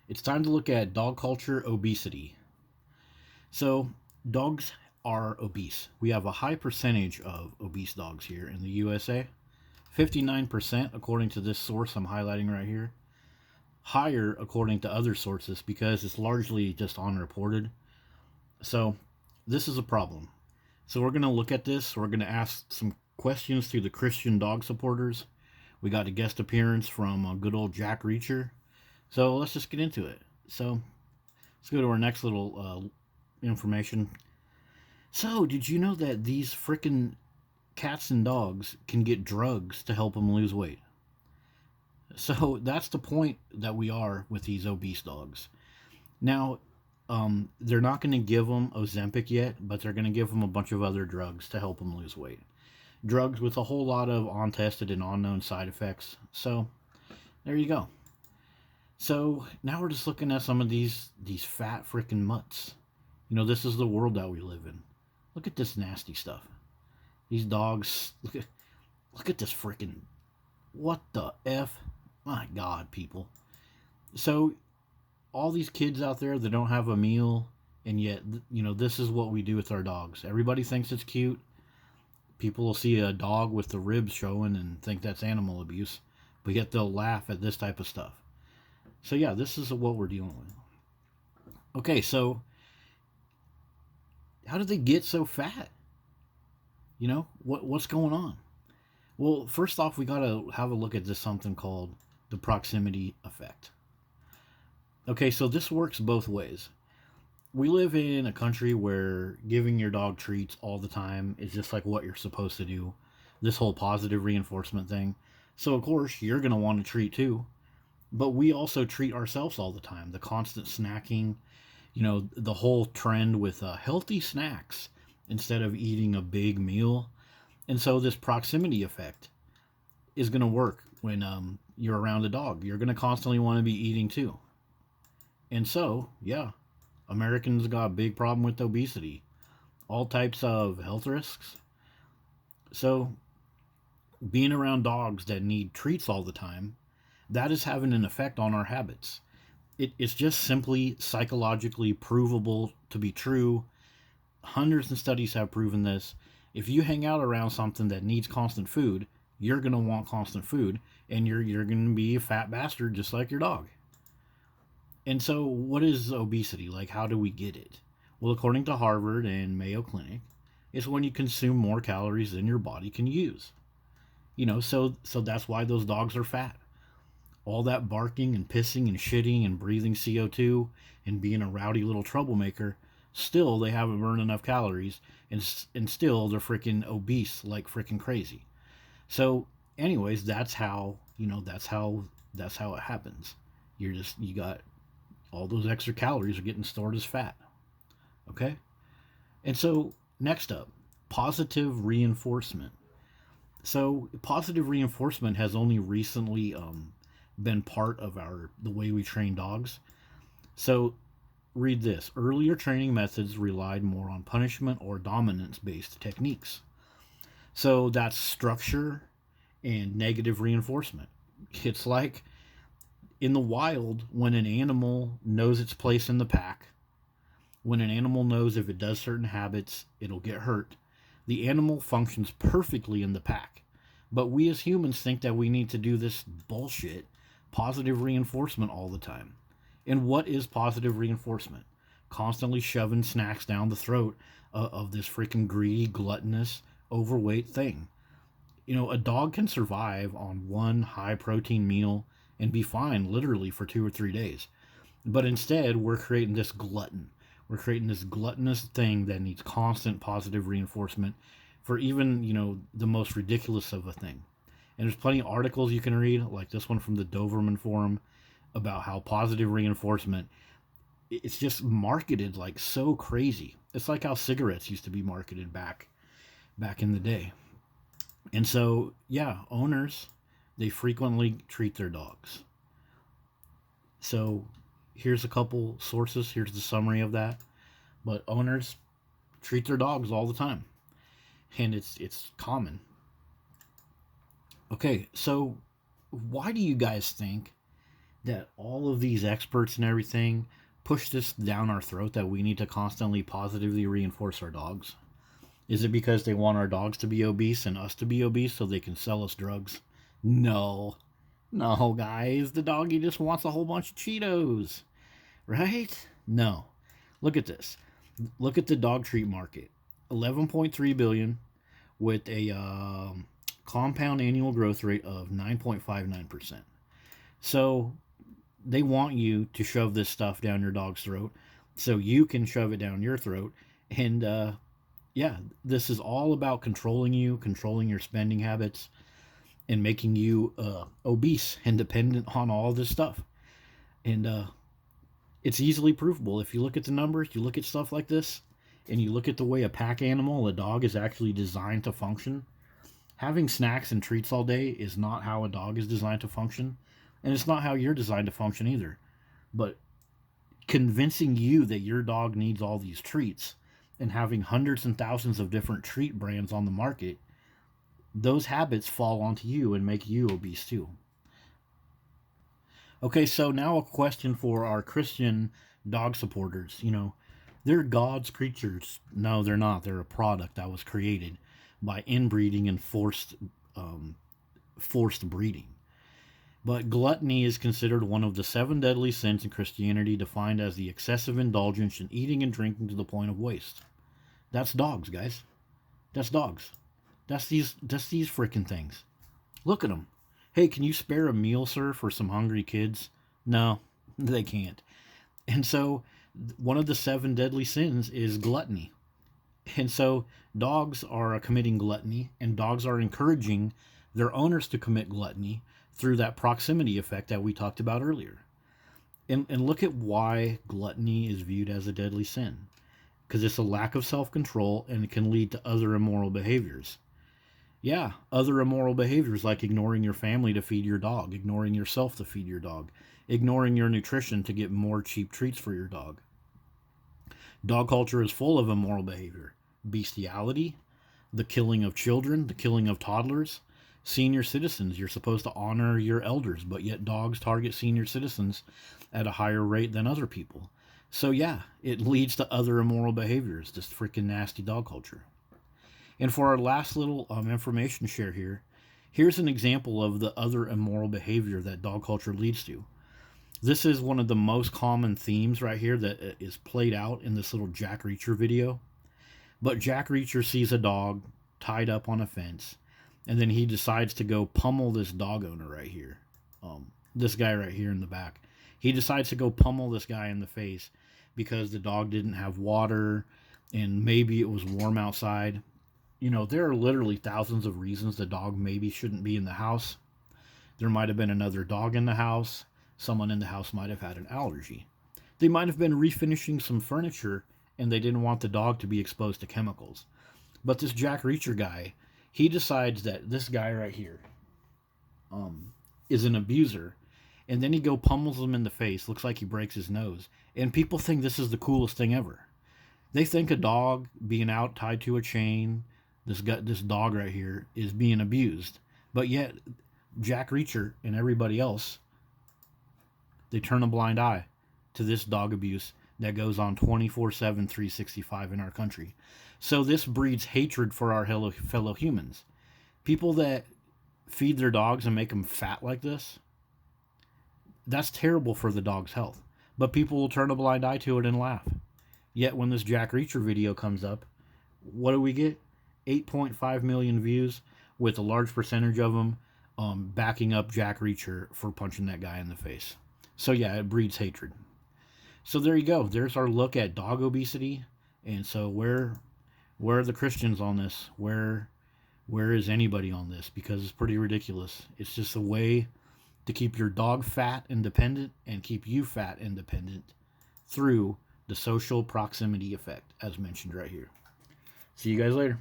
It's time to look at dog culture obesity. So, dogs are obese. We have a high percentage of obese dogs here in the USA. 59% according to this source I'm highlighting right here. Higher according to other sources because it's largely just unreported. So, this is a problem. So, we're going to look at this. We're going to ask some questions to the Christian dog supporters. We got a guest appearance from good old Jack Reacher. So, let's just get into it. So, let's go to our next little information. So, did you know that these frickin' cats and dogs can get drugs to help them lose weight? So, that's the point that we are with these obese dogs. Now, they're not going to give them Ozempic yet, but they're going to give them a bunch of other drugs to help them lose weight. Drugs with a whole lot of untested and unknown side effects. So, there you go. So, now we're just looking at some of these fat frickin' mutts. You know, this is the world that we live in. Look at this nasty stuff. These dogs, look at this freaking, what the F? My God, people. So, all these kids out there that don't have a meal, and yet, you know, this is what we do with our dogs. Everybody thinks it's cute. People will see a dog with the ribs showing and think that's animal abuse, but yet they'll laugh at this type of stuff. So, yeah, this is what we're dealing with. Okay, so how did they get so fat? You know, what's going on? Well, first off, we got to have a look at this something called the proximity effect. Okay, so this works both ways. We live in a country where giving your dog treats all the time is just like what you're supposed to do. This whole positive reinforcement thing. So, of course, you're going to want to treat too. But we also treat ourselves all the time. The constant snacking, you know, the whole trend with healthy snacks instead of eating a big meal. And so this proximity effect is going to work when you're around a dog. You're going to constantly want to be eating too. And so, yeah, Americans got a big problem with obesity. All types of health risks. So, being around dogs that need treats all the time, that is having an effect on our habits. It's just simply psychologically provable to be true. Hundreds of studies have proven this. If you hang out around something that needs constant food, you're going to want constant food, and you're going to be a fat bastard just like your dog. And so, what is obesity? Like, how do we get it? Well, according to Harvard and Mayo Clinic, it's when you consume more calories than your body can use. You know, so that's why those dogs are fat. All that barking and pissing and shitting and breathing CO2 and being a rowdy little troublemaker, still they haven't burned enough calories, and still they're freaking obese like freaking crazy. So, anyways, that's how, you know, that's how it happens. You got all those extra calories are getting stored as fat. Okay? And so, next up, positive reinforcement. So, positive reinforcement has only recently been part of the way we train dogs. So, read this. Earlier training methods relied more on punishment or dominance based techniques. So, that's structure and negative reinforcement. It's like in the wild, when an animal knows its place in the pack, when an animal knows if it does certain habits, it'll get hurt, the animal functions perfectly in the pack. But we as humans think that we need to do this bullshit, positive reinforcement all the time. And what is positive reinforcement? Constantly shoving snacks down the throat of this freaking greedy, gluttonous, overweight thing. You know, a dog can survive on one high protein meal and be fine literally for 2 or 3 days. But instead, we're creating this glutton. We're creating this gluttonous thing that needs constant positive reinforcement for even, you know, the most ridiculous of a thing. And there's plenty of articles you can read, like this one from the Doberman Forum, about how positive reinforcement, it's just marketed like so crazy. It's like how cigarettes used to be marketed back in the day. And so, yeah, owners, they frequently treat their dogs. So, here's a couple sources. Here's the summary of that. But owners treat their dogs all the time. And it's common. Okay, so why do you guys think that all of these experts and everything push this down our throat that we need to constantly positively reinforce our dogs? Is it because they want our dogs to be obese and us to be obese so they can sell us drugs? No. No, guys. The doggy just wants a whole bunch of Cheetos. Right? No. Look at this. Look at the dog treat market. 11.3 billion with a compound annual growth rate of 9.59%. So they want you to shove this stuff down your dog's throat so you can shove it down your throat. And yeah, this is all about controlling you, controlling your spending habits, and making you obese and dependent on all this stuff. And it's easily provable. If you look at the numbers, you look at stuff like this, and you look at the way a pack animal, a dog, is actually designed to function. Having snacks and treats all day is not how a dog is designed to function, and it's not how you're designed to function either. But convincing you that your dog needs all these treats and having hundreds and thousands of different treat brands on the market, those habits fall onto you and make you obese too. Okay, so now a question for our Christian dog supporters. They're God's creatures. No, they're not. They're a product that was created by inbreeding and forced breeding. But gluttony is considered one of the 7 deadly sins in Christianity, defined as the excessive indulgence in eating and drinking to the point of waste. That's dogs, guys. That's dogs. That's these freaking things. Look at them. Hey, can you spare a meal, sir, for some hungry kids? No, they can't. And so one of the 7 deadly sins is gluttony. And so dogs are committing gluttony, and dogs are encouraging their owners to commit gluttony through that proximity effect that we talked about earlier. And look at why gluttony is viewed as a deadly sin. Because it's a lack of self-control, and it can lead to other immoral behaviors. Yeah, other immoral behaviors like ignoring your family to feed your dog, ignoring yourself to feed your dog, ignoring your nutrition to get more cheap treats for your dog. Dog culture is full of immoral behavior. Bestiality, the killing of children, the killing of toddlers, senior citizens. You're supposed to honor your elders, but yet dogs target senior citizens at a higher rate than other people. So yeah, it leads to other immoral behaviors, this freaking nasty dog culture. And for our last little information share here, here's an example of the other immoral behavior that dog culture leads to. This is one of the most common themes right here that is played out in this little Jack Reacher video. But Jack Reacher sees a dog tied up on a fence, and then he decides to go pummel this dog owner right here. This guy right here in the back. He decides to go pummel this guy in the face because the dog didn't have water, and maybe it was warm outside. There are literally thousands of reasons the dog maybe shouldn't be in the house. There might have been another dog in the house. Someone in the house might have had an allergy. They might have been refinishing some furniture, and they didn't want the dog to be exposed to chemicals. But this Jack Reacher guy, he decides that this guy right here is an abuser, and then he pummels him in the face. Looks like he breaks his nose. And people think this is the coolest thing ever. They think a dog being out tied to a chain, this dog right here, is being abused. But yet, Jack Reacher and everybody else, they turn a blind eye to this dog abuse that goes on 24/7, 365 in our country. So this breeds hatred for our fellow humans. People that feed their dogs and make them fat like this, that's terrible for the dog's health. But people will turn a blind eye to it and laugh. Yet when this Jack Reacher video comes up, what do we get? 8.5 million views, with a large percentage of them backing up Jack Reacher for punching that guy in the face. So yeah, it breeds hatred. So there you go. There's our look at dog obesity. And so where are the Christians on this? Where is anybody on this? Because it's pretty ridiculous. It's just a way to keep your dog fat and dependent, and keep you fat and dependent through the social proximity effect, as mentioned right here. See you guys later.